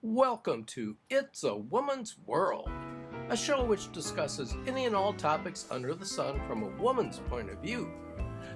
Welcome to It's a Woman's World, a show which discusses any and all topics under the sun from a woman's point of view.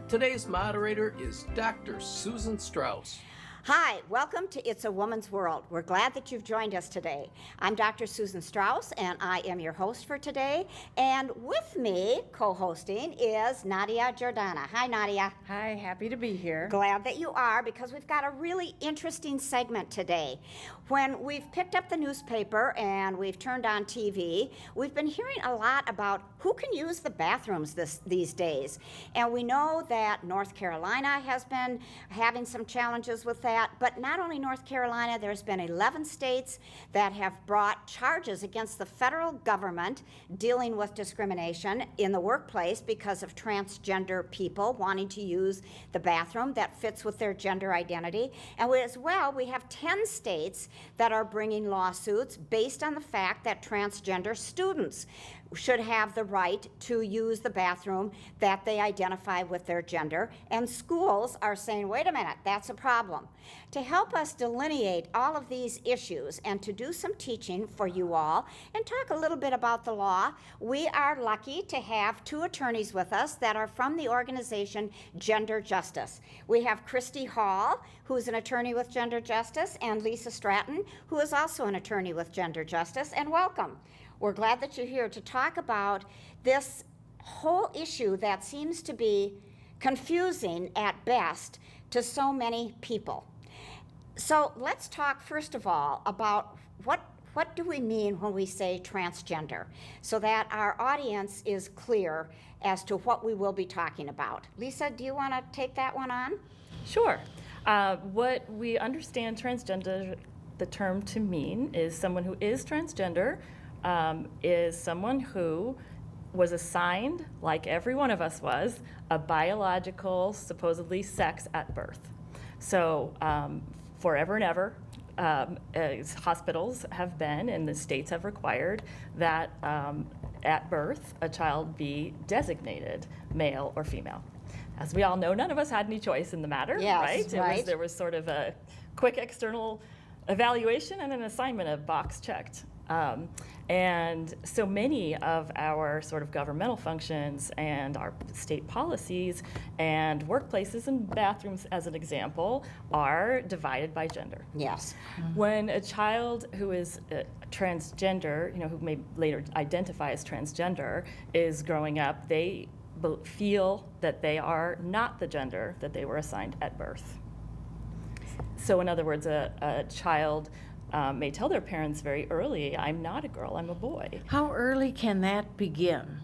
Today's moderator is Dr. Susan Strauss. Hi, welcome to It's a Woman's World. We're glad that you've joined us today. I'm Dr. Susan Strauss, and I am your host for today. And with me, co-hosting, is Nadia Jordana. Hi, Nadia. Hi, happy to be here. Glad that you are, because we've got a really interesting segment today. When we've picked up the newspaper and we've turned on TV, we've been hearing a lot about who can use the bathrooms these days. And we know that North Carolina has been having some challenges with that, but not only North Carolina, there's been 11 states that have brought charges against the federal government dealing with discrimination in the workplace because of transgender people wanting to use the bathroom that fits with their gender identity. And as well, we have 10 states that are bringing lawsuits based on the fact that transgender students should have the right to use the bathroom that they identify with their gender. And schools are saying, wait a minute, that's a problem. To help us delineate all of these issues and to do some teaching for you all and talk a little bit about the law, we are lucky to have two attorneys with us that are from the organization Gender Justice. We have Christy Hall, who's an attorney with Gender Justice, and Lisa Stratton, who is also an attorney with Gender Justice, and welcome. We're glad that you're here to talk about this whole issue that seems to be confusing at best to so many people. So let's talk first of all about what do we mean when we say transgender, so that our audience is clear as to what we will be talking about. Lisa, do you want to take that one on? Sure. What we understand transgender, the term to mean, is someone who is transgender, is someone who was assigned, like every one of us was, a biological, supposedly, sex at birth. So forever and ever, as hospitals have been and the states have required that at birth a child be designated male or female. As we all know, none of us had any choice in the matter, yes, right? There was sort of a quick external evaluation and an assignment of box checked. And so many of our sort of governmental functions and our state policies and workplaces and bathrooms, as an example, are divided by gender. Yes. When a child who is transgender, who may later identify as transgender, is growing up, they feel that they are not the gender that they were assigned at birth. So in other words, a child may tell their parents very early, I'm not a girl, I'm a boy. How early can that begin?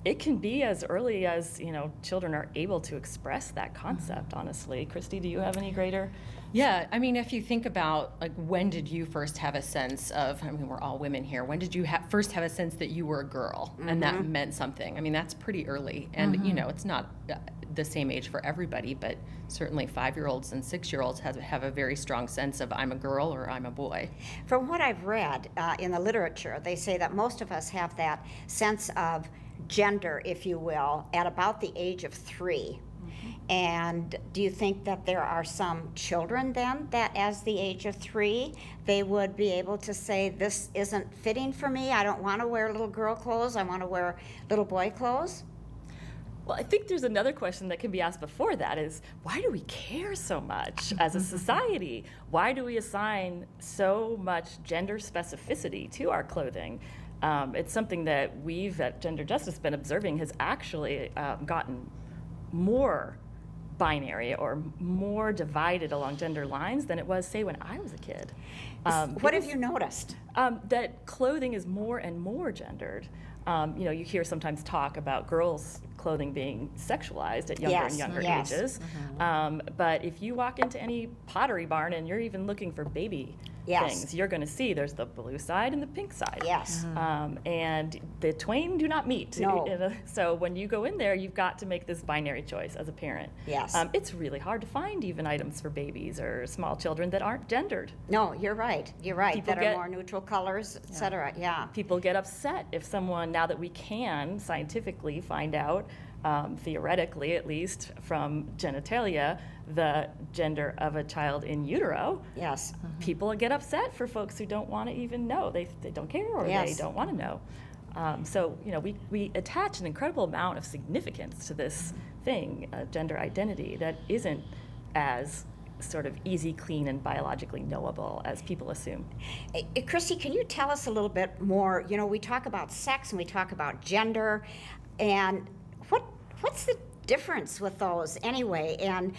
It can be as early as, children are able to express that concept, honestly. Christy, do you have any greater? Yeah, I mean, if you think about, when did you first have a sense of, we're all women here, when did you first have a sense that you were a girl and that meant something? I mean, that's pretty early. And, it's not the same age for everybody, but certainly 5-year-olds and 6-year-olds have a very strong sense of I'm a girl or I'm a boy. From what I've read in the literature, they say that most of us have that sense of gender, if you will, at about the age of 3. And do you think that there are some children then that as the age of 3, they would be able to say, this isn't fitting for me, I don't want to wear little girl clothes, I want to wear little boy clothes? Well, I think there's another question that can be asked before that is, why do we care so much as a society? Why do we assign so much gender specificity to our clothing? It's something that we've at Gender Justice been observing has actually gotten more binary or more divided along gender lines than it was, say, when I was a kid. What have you noticed? That clothing is more and more gendered. You hear sometimes talk about girls' clothing being sexualized at younger and younger ages. But if you walk into any pottery barn and you're even looking for baby things, you're going to see there's the blue side and the pink side. Yes. And the twain do not meet. No. So when you go in there, you've got to make this binary choice as a parent. Yes. It's really hard to find even items for babies or small children that aren't gendered. No, you're right. You're right. People that are more neutral colors, et cetera. Yeah. People get upset if someone, now that we can scientifically find out theoretically at least, from genitalia, the gender of a child in utero, Yes. people get upset for folks who don't want to even know. They don't care, or Yes. they don't want to know. So, we attach an incredible amount of significance to this thing, gender identity, that isn't as sort of easy, clean, and biologically knowable as people assume. Christy, can you tell us a little bit more? We talk about sex and we talk about gender, and what's the difference with those anyway? And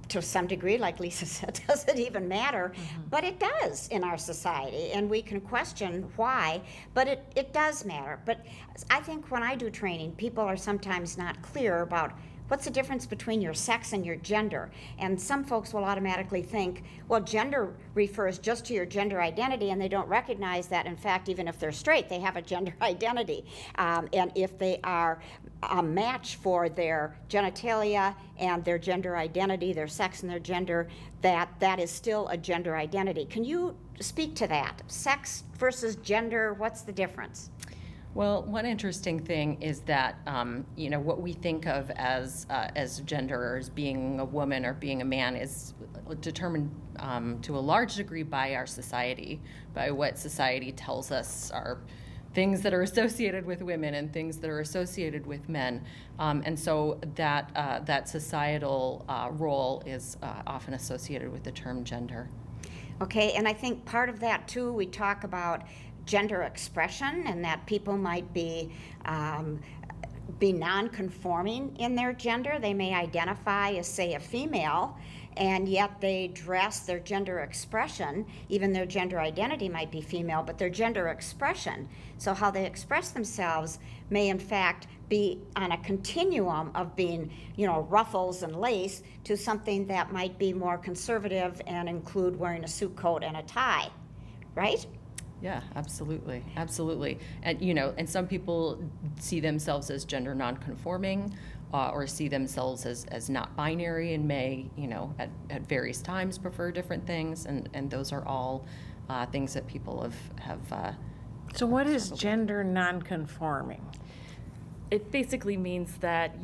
to some degree, like Lisa said, does it even matter? But it does in our society, and we can question why, but it does matter. But I think when I do training, people are sometimes not clear about what's the difference between your sex and your gender. And some folks will automatically think, well, gender refers just to your gender identity, and they don't recognize that, in fact, even if they're straight, they have a gender identity. And if they are a match for their genitalia and their gender identity, their sex and their gender, that is still a gender identity. Can you speak to that? Sex versus gender, what's the difference? Well, one interesting thing is that what we think of as gender, or as being a woman or being a man, is determined to a large degree by our society, by what society tells us are things that are associated with women and things that are associated with men, and so that societal role is often associated with the term gender. Okay, and I think part of that too, we talk about gender expression, and that people might be non-conforming in their gender. They may identify as, say, a female, and yet they dress their gender expression, even their gender identity might be female, but their gender expression, so how they express themselves, may in fact be on a continuum of being, ruffles and lace, to something that might be more conservative and include wearing a suit coat and a tie, right? Yeah, absolutely, absolutely. And and some people see themselves as gender nonconforming, or see themselves as not binary, and may, at various times prefer different things, and those are all things that people have. So what is gender nonconforming? It basically means that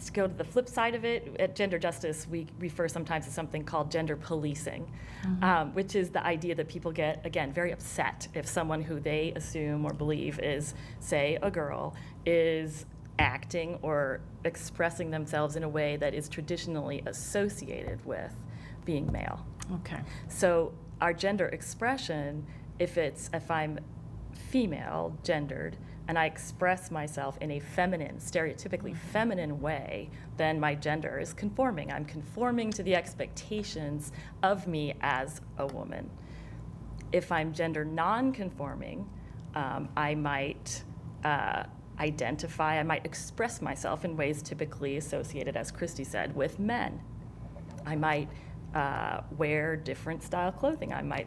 to go to the flip side of it, at gender justice, we refer sometimes to something called gender policing, which is the idea that people get, again, very upset if someone who they assume or believe is, say, a girl, is acting or expressing themselves in a way that is traditionally associated with being male. Okay. So our gender expression, if I'm female gendered, and I express myself in a feminine, stereotypically feminine way, then my gender is conforming. I'm conforming to the expectations of me as a woman. If I'm gender non-conforming, I might I might express myself in ways typically associated, as Christy said, with men. I might wear different style clothing. I might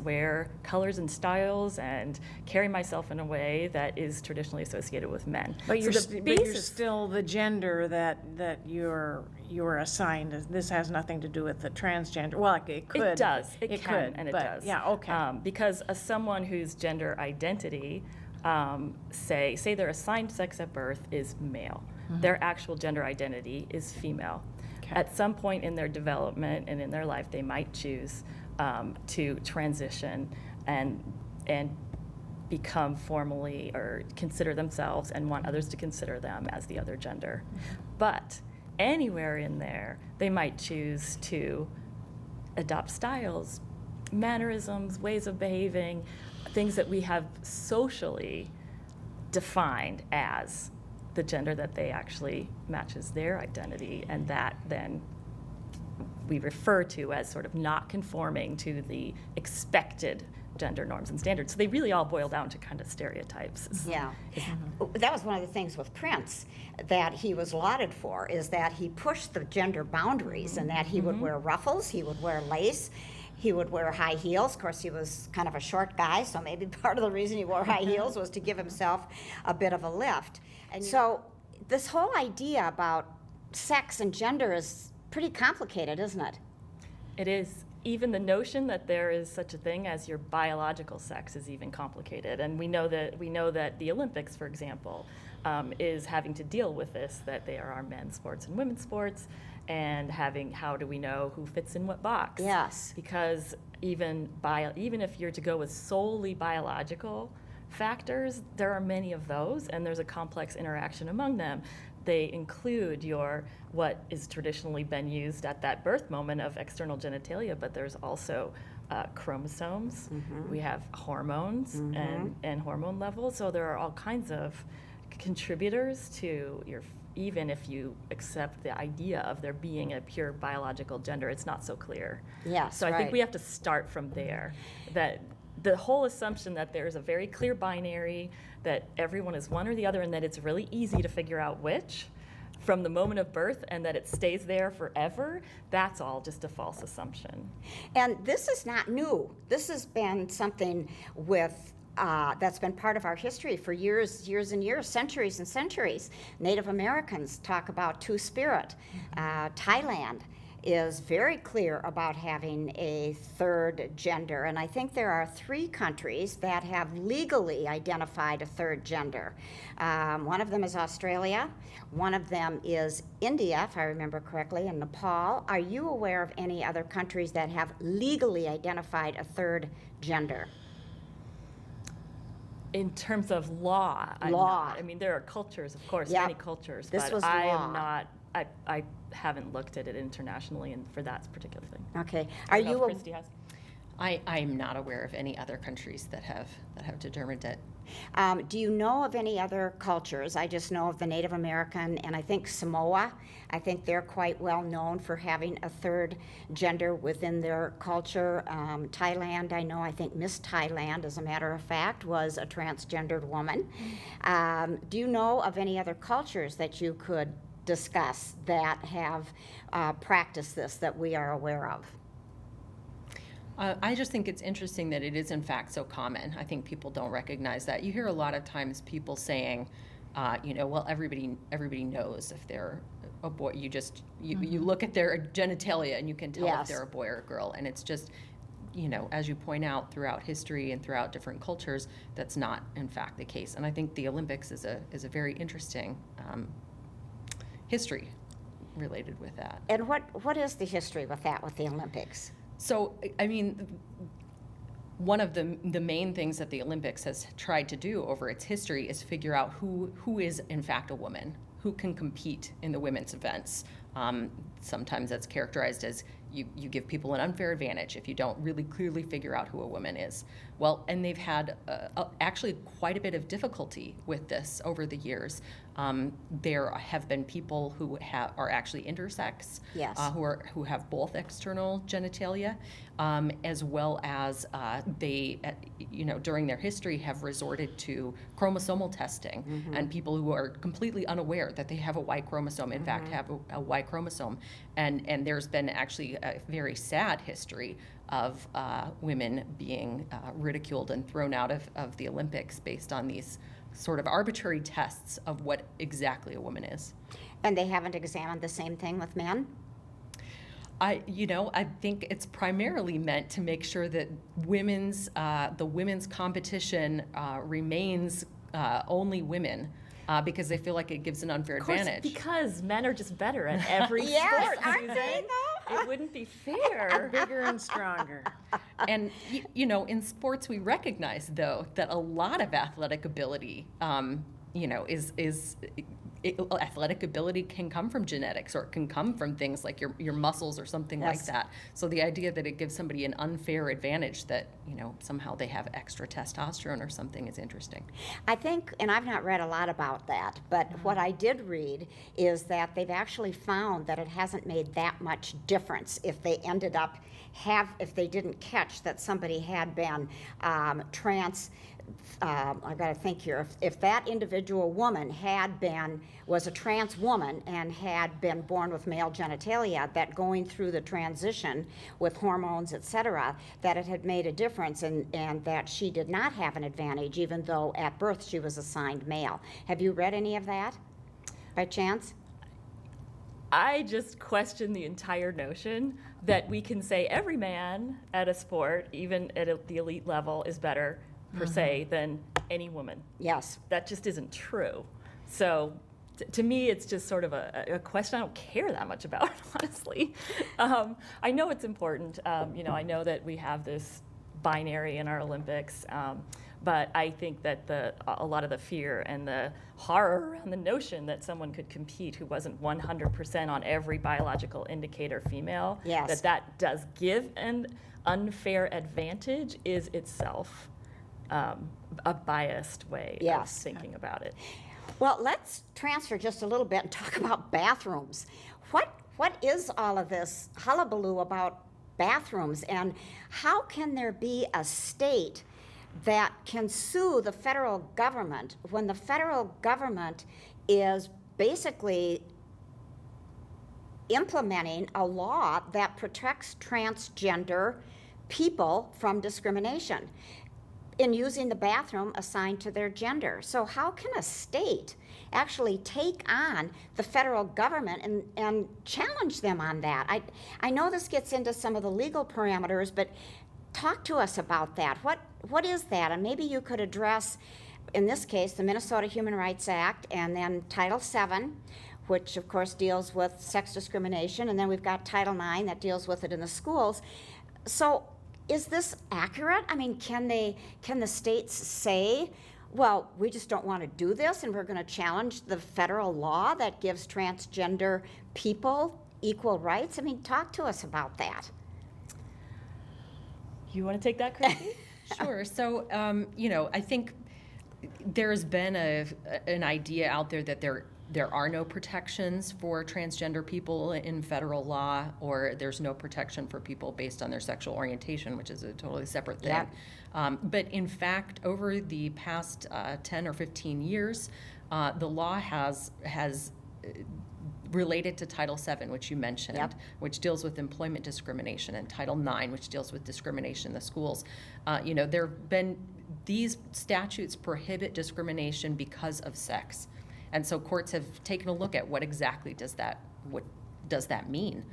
wear colors and styles and carry myself in a way that is traditionally associated with men. But you're, so but you're still the gender that you're assigned. This has nothing to do with the transgender. Well, it could. It does. It can, could, and it but, does. Yeah, okay. Because as someone whose gender identity, say their assigned sex at birth is male, their actual gender identity is female. Okay. At some point in their development and in their life, they might choose to transition and become formally, or consider themselves and want others to consider them as the other gender. But anywhere in there, they might choose to adopt styles, mannerisms, ways of behaving, things that we have socially defined as the gender that they actually matches their identity, and that then we refer to as sort of not conforming to the expected gender norms and standards. So they really all boil down to kind of stereotypes. Yeah. That was one of the things with Prince that he was lauded for, is that he pushed the gender boundaries, and that he would wear ruffles, he would wear lace, he would wear high heels. Of course, he was kind of a short guy, so maybe part of the reason he wore high heels was to give himself a bit of a lift. And so this whole idea about sex and gender is pretty complicated, isn't it? It is. even the notion that there is such a thing as your biological sex is even complicated. And we know that the Olympics, for example, is having to deal with this, that there are men's sports and women's sports, and how do we know who fits in what box? Yes. Because even if you're to go with solely biological factors, there are many of those, and there's a complex interaction among them. They include what is traditionally been used at that birth moment of external genitalia, but there's also chromosomes. We have hormones and hormone levels. So there are all kinds of contributors to even if you accept the idea of there being a pure biological gender, it's not so clear. Yes, So I think we have to start from there. That the whole assumption that there's a very clear binary, that everyone is one or the other, and that it's really easy to figure out which from the moment of birth, and that it stays there forever, that's all just a false assumption. And this is not new. This has been something that's been part of our history for years and years, centuries and centuries. Native Americans talk about two-spirit. Thailand is very clear about having a third gender, and I think there are 3 countries that have legally identified a third gender. One of them is Australia, one of them is India, if I remember correctly, and Nepal. Are you aware of any other countries that have legally identified a third gender? In terms of law, I'm not. I mean, there are cultures, of course, many cultures, This but was I law. am not. I haven't looked at it internationally, and for that particular thing. Okay. I Are don't know you if Christy has? I'm not aware of any other countries that have determined it. Do you know of any other cultures? I just know of the Native American, and I think Samoa. I think they're quite well known for having a third gender within their culture. Thailand, I think Miss Thailand, as a matter of fact, was a transgendered woman. Do you know of any other cultures that you could discuss that have practiced this that we are aware of? I just think it's interesting that it is in fact so common. I think people don't recognize that. You hear a lot of times people saying, well, everybody knows if they're a boy. You look at their genitalia and you can tell if they're a boy or a girl. And it's just, as you point out throughout history and throughout different cultures, that's not in fact the case. And I think the Olympics is a very interesting history related with that. And what is the history with that, with the Olympics? So, I mean, one of the main things that the Olympics has tried to do over its history is figure out who is in fact a woman, who can compete in the women's events. Sometimes that's characterized as you give people an unfair advantage if you don't really clearly figure out who a woman is. Well, and they've had actually quite a bit of difficulty with this over the years. There have been people who are actually intersex, who have both external genitalia, as well as they, during their history have resorted to chromosomal testing, and people who are completely unaware that they have a Y chromosome, in fact, have a Y chromosome. And there's been actually a very sad history of women being ridiculed and thrown out of the Olympics based on these sort of arbitrary tests of what exactly a woman is. And they haven't examined the same thing with men? I think it's primarily meant to make sure that the women's competition remains only women. Because they feel like it gives an unfair advantage. Because men are just better at every Yes, sport. aren't they, though? It wouldn't be fair. Bigger and stronger. And, in sports we recognize, though, that a lot of athletic ability, athletic ability can come from genetics, or it can come from things like your muscles or something like that. So the idea that it gives somebody an unfair advantage that, somehow they have extra testosterone or something is interesting. I think, and I've not read a lot about that, but what I did read is that they've actually found that it hasn't made that much difference if they ended up if they didn't catch that somebody had been I've got to think here. If that individual woman was a trans woman and had been born with male genitalia, that going through the transition with hormones, etc., that it had made a difference, and that she did not have an advantage, even though at birth she was assigned male. Have you read any of that by chance? I just question the entire notion that we can say every man at a sport, even at the elite level, is better per se than any woman. Yes. That just isn't true. So to me, it's just sort of a question I don't care that much about, honestly. I know it's important. I know that we have this binary in our Olympics, but I think that a lot of the fear and the horror around the notion that someone could compete who wasn't 100% on every biological indicator female, Yes. that does give an unfair advantage is itself a biased way of Yes. thinking about it. Well, let's transfer just a little bit and talk about bathrooms. What is all of this hullabaloo about bathrooms, and how can there be a state that can sue the federal government when the federal government is basically implementing a law that protects transgender people from discrimination in using the bathroom assigned to their gender? So how can a state actually take on the federal government and challenge them on that? I know this gets into some of the legal parameters, but talk to us about that. What is that? And maybe you could address, in this case, the Minnesota Human Rights Act, and then Title VII, which of course deals with sex discrimination, and then we've got Title IX that deals with it in the schools. So is this accurate? I mean, can the states say, well, we just don't want to do this, and we're going to challenge the federal law that gives transgender people equal rights? I mean, talk to us about that. You want to take that, Christy? Sure. So, I think there's been an idea out there that there are no protections for transgender people in federal law, or there's no protection for people based on their sexual orientation, which is a totally separate thing. Yeah. But in fact, over the past 10 or 15 years, the law has related to Title VII, which you mentioned, Yep. which deals with employment discrimination, and Title IX, which deals with discrimination in the schools. There have been, these statutes prohibit discrimination because of sex. And so courts have taken a look at what exactly does that mean?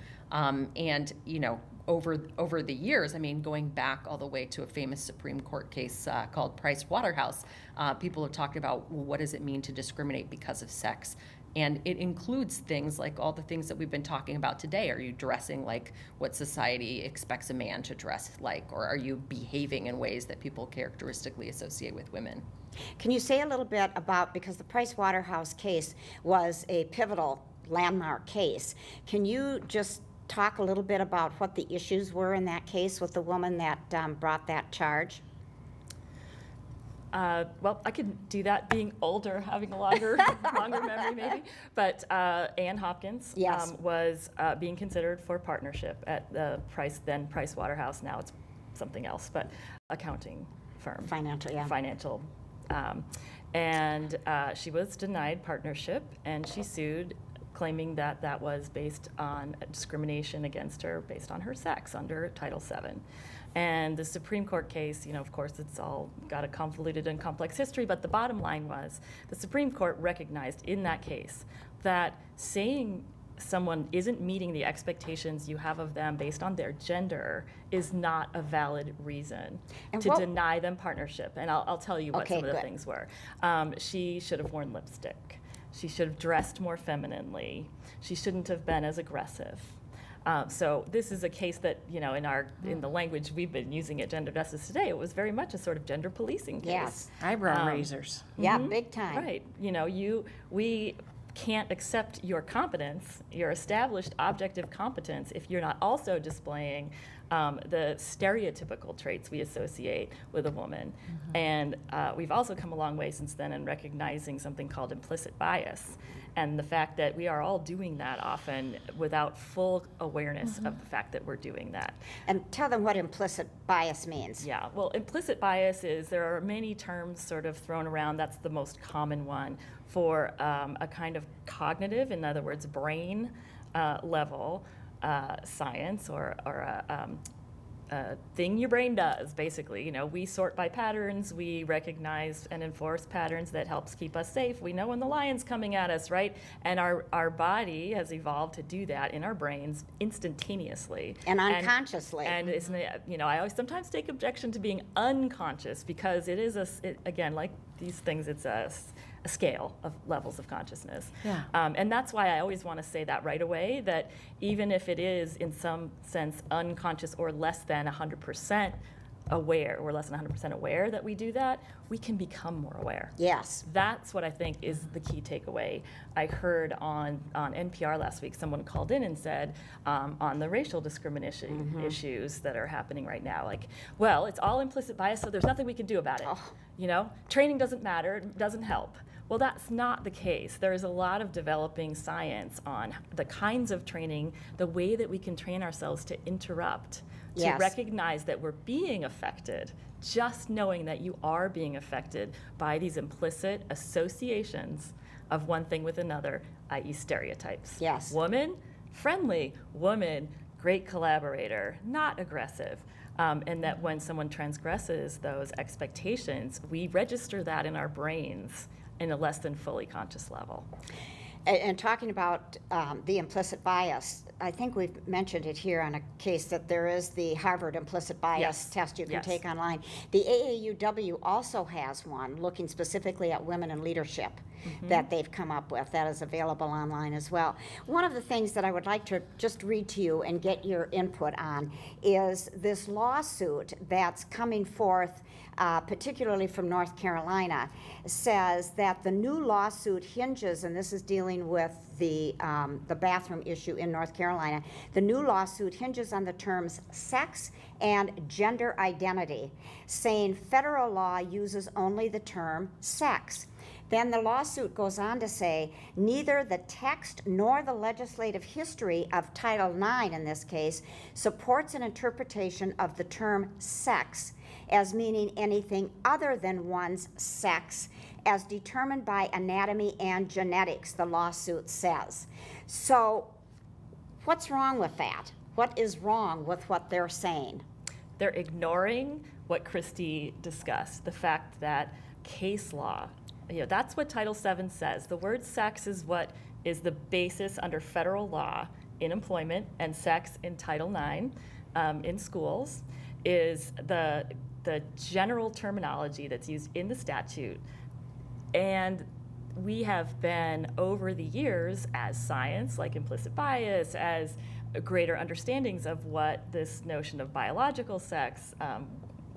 Over the years, I mean, going back all the way to a famous Supreme Court case called Price Waterhouse, people have talked about, well, what does it mean to discriminate because of sex? And it includes things like all the things that we've been talking about today. Are you dressing like what society expects a man to dress like? Or are you behaving in ways that people characteristically associate with women? Can you say a little bit about, because the Price Waterhouse case was a pivotal landmark case, can you just talk a little bit about what the issues were in that case with the woman that brought that charge? Well, I could do that being older, having a longer memory maybe. But Ann Hopkins Yes. was being considered for partnership at the then Price Waterhouse. Now it's something else, but accounting firm. Financial, yeah. Financial. And she was denied partnership, and she sued, claiming that that was based on discrimination against her based on her sex under Title VII. And the Supreme Court case, of course, it's all got a convoluted and complex history, but the bottom line was the Supreme Court recognized in that case that saying someone isn't meeting the expectations you have of them based on their gender is not a valid reason And to what- deny them partnership. And I'll tell you what Okay, some of the good. things were. She should have worn lipstick. She should have dressed more femininely. She shouldn't have been as aggressive. So this is a case that, in the language we've been using at Gender Justice Today, it was very much a sort of gender policing case. Yes. Eyebrow raisers. Yeah, big time. Right. We can't accept your competence, your established objective competence, if you're not also displaying the stereotypical traits we associate with a woman. And we've also come a long way since then in recognizing something called implicit bias, and the fact that we are all doing that often without full awareness of the fact that we're doing that. And tell them what implicit bias means. Yeah, well, implicit bias is, there are many terms sort of thrown around. That's the most common one for a kind of cognitive, in other words, brain level science or thing your brain does, basically. You know, we sort by patterns, we recognize and enforce patterns that helps keep us safe. We know when the lion's coming at us, right? And our body has evolved to do that in our brains instantaneously. And unconsciously. And it's, you know, I always sometimes take objection to being unconscious, because it is, again, like these things, it's a scale of levels of consciousness. Yeah. And that's why I always want to say that right away, that even if it is in some sense unconscious or less than 100% aware, or less than 100% aware that we do that, we can become more aware. Yes. That's what I think is the key takeaway. I heard on NPR last week, someone called in and said, on the racial discrimination issues that are happening right now, like, well, it's all implicit bias, so there's nothing we can do about it. You know, training doesn't matter, it doesn't help. Well, that's not the case. There is a lot of developing science on the kinds of training, the way that we can train ourselves to interrupt, to Yes. recognize that we're being affected, just knowing that you are being affected by these implicit associations of one thing with another, i.e. stereotypes. Yes. Woman, friendly. Woman, great collaborator, not aggressive. And that when someone transgresses those expectations, we register that in our brains in a less than fully conscious level. And talking about the implicit bias, I think we've mentioned it here on a case that there is the Harvard implicit bias Yes. test you can Yes. take online. The AAUW also has one looking specifically at women in leadership that they've come up with. That is available online as well. One of the things that I would like to just read to you and get your input on is this lawsuit that's coming forth, particularly from North Carolina, says that the new lawsuit hinges, and this is dealing with the bathroom issue in North Carolina. The new lawsuit hinges on the terms sex and gender identity, saying federal law uses only the term sex. Then the lawsuit goes on to say, neither the text nor the legislative history of Title IX in this case supports an interpretation of the term sex as meaning anything other than one's sex as determined by anatomy and genetics, the lawsuit says. So what's wrong with that? What is wrong with what they're saying? They're ignoring what Christy discussed, the fact that case law, you know, that's what Title VII says. The word sex is what is the basis under federal law in employment, and sex in Title IX in schools is the general terminology that's used in the statute. And we have been, over the years, as science, like implicit bias, as greater understandings of what this notion of biological sex,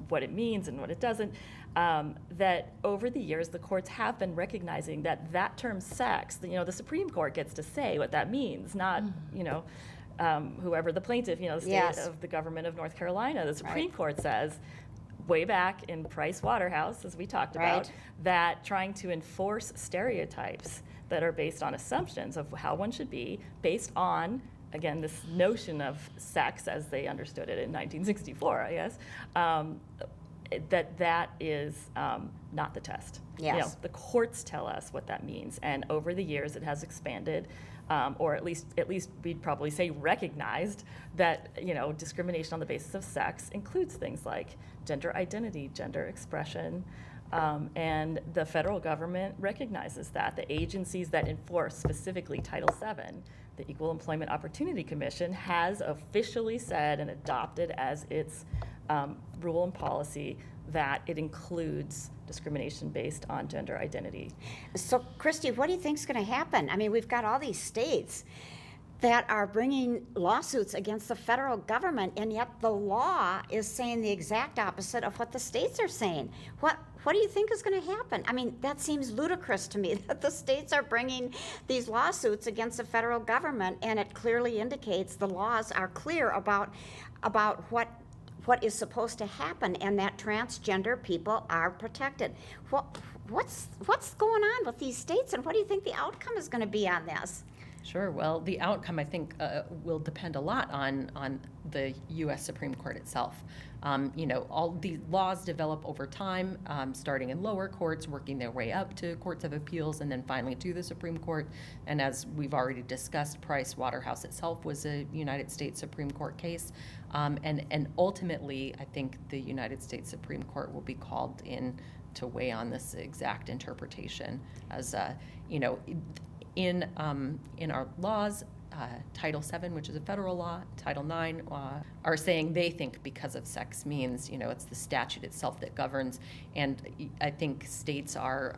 what it means and what it doesn't, that over the years the courts have been recognizing that that term sex, you know, the Supreme Court gets to say what that means, not, you know, whoever the plaintiff, you know, the state Yes. of the government of North Carolina. The Supreme Right. Court says, way back in Price Waterhouse, as we talked about, Right. that trying to enforce stereotypes that are based on assumptions of how one should be, based on, again, this notion of sex as they understood it in 1964, I guess, that is not the test. Yes. You know, the courts tell us what that means, and over the years it has expanded, or at least we'd probably say recognized that, you know, discrimination on the basis of sex includes things like gender identity, gender expression, and the federal government recognizes that. The agencies that enforce specifically Title VII, the Equal Employment Opportunity Commission, has officially said and adopted as its rule and policy that it includes discrimination based on gender identity. So, Christy, what do you think is going to happen? I mean, we've got all these states that are bringing lawsuits against the federal government, and yet the law is saying the exact opposite of what the states are saying. What do you think is going to happen? I mean, that seems ludicrous to me that the states are bringing these lawsuits against the federal government, and it clearly indicates the laws are clear about what is supposed to happen, and that transgender people are protected. What's going on with these states, and what do you think the outcome is going to be on this? Sure. Well, the outcome, I think, will depend a lot on the U.S. Supreme Court itself. All these laws develop over time, starting in lower courts, working their way up to courts of appeals, and then finally to the Supreme Court. And as we've already discussed, Price Waterhouse itself was a United States Supreme Court case. And ultimately, I think the United States Supreme Court will be called in to weigh on this exact interpretation. As in our laws, Title VII, which is a federal law, Title IX, are saying they think because of sex means, it's the statute itself that governs. And I think states are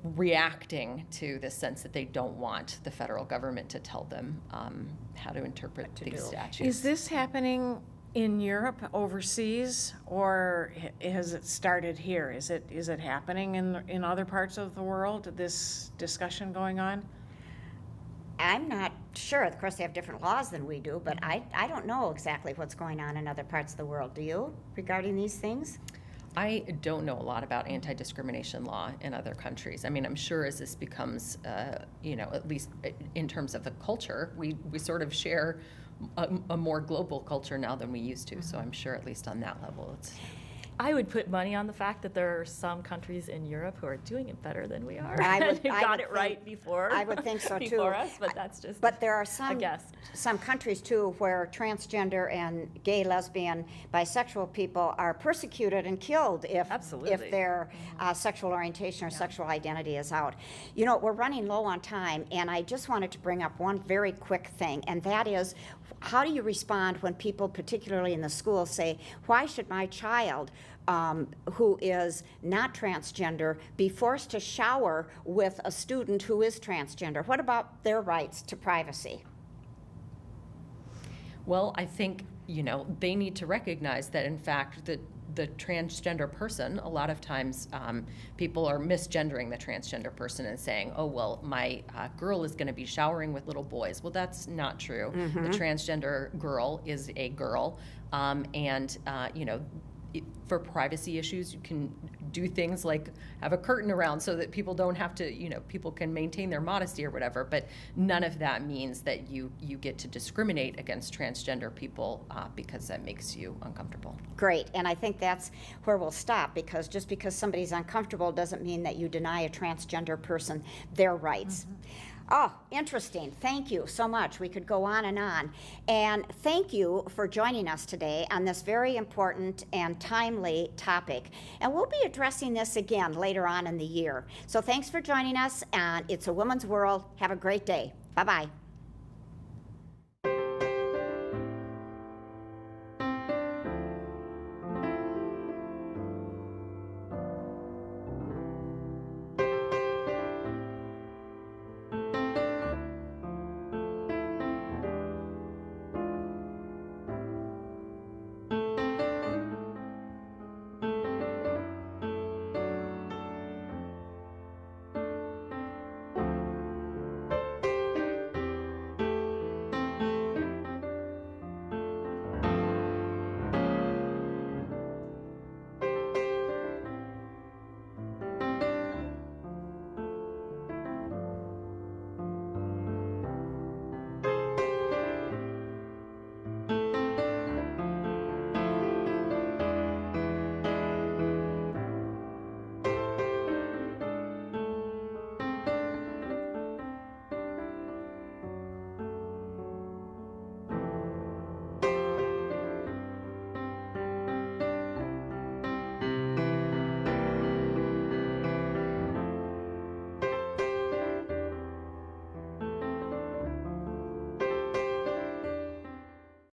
reacting to the sense that they don't want the federal government to tell them how to interpret these statutes. Is this happening in Europe, overseas, or has it started here? Is it happening in other parts of the world, this discussion going on? I'm not sure. Of course, they have different laws than we do, but I don't know exactly what's going on in other parts of the world. Do you, regarding these things? I don't know a lot about anti-discrimination law in other countries. I mean, I'm sure as this becomes, at least in terms of the culture, we sort of share a more global culture now than we used to. So I'm sure at least on that level, it's... I would put money on the fact that there are some countries in Europe who are doing it better than we are. Who got it right before. I would think so too. Before us, but that's just. But there are a guess. some countries too where transgender and gay, lesbian, bisexual people are persecuted and killed if their sexual orientation or sexual identity is out. We're running low on time, and I just wanted to bring up one very quick thing, and that is, how do you respond when people, particularly in the schools, say, why should my child who is not transgender be forced to shower with a student who is transgender? What about their rights to privacy? Well, I think, they need to recognize that, in fact, the transgender person, a lot of times people are misgendering the transgender person and saying, oh, well, my girl is going to be showering with little boys. Well, that's not true. The transgender girl is a girl, for privacy issues, you can do things like have a curtain around so that people don't have to, people can maintain their modesty or whatever, but none of that means that you get to discriminate against transgender people because that makes you uncomfortable. Great, and I think that's where we'll stop, because just because somebody's uncomfortable doesn't mean that you deny a transgender person their rights. Oh, interesting. Thank you so much. We could go on. And thank you for joining us today on this very important and timely topic. And we'll be addressing this again later on in the year. So thanks for joining us, and it's a Woman's World. Have a great day. Bye-bye.